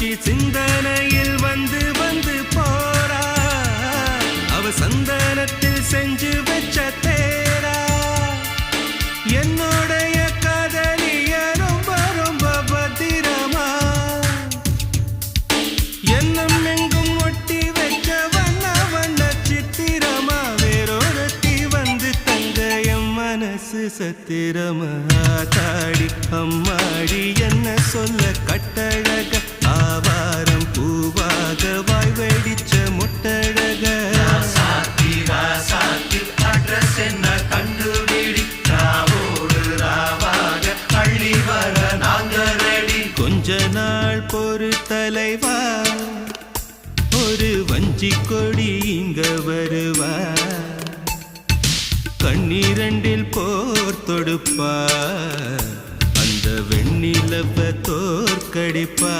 மீனாட்சி சிந்தனையில் வந்து வந்து போறா அவ சந்தனத்தில் செஞ்சு வச்ச தேரா என்னுடைய காதலிய ரொம்ப ரொம்ப பத்திரமா என்னும் எங்கும் ஒட்டி வச்ச வண்ண வண்ண சித்திரமா வேறொருத்தி வந்து தங்க என் மனசு சத்திரமா தாடி அம்மாடி என்ன சொல்ல கட்டழக ஆவாரம் பூவாக வாய் வெடிச்ச முட்டழக அட்ரஸ் என்ன கண்டுபிடி ராவோடு ராவாக அள்ளி வர நாங்க ரெடி கொஞ்ச நாள் பொறு தலைவா ஒரு வஞ்சி கொடி இங்க வருவா கண்ணீரண்டில் போர் தொடுப்பா அந்த வெண்ணிலவ தோற்கடிப்பா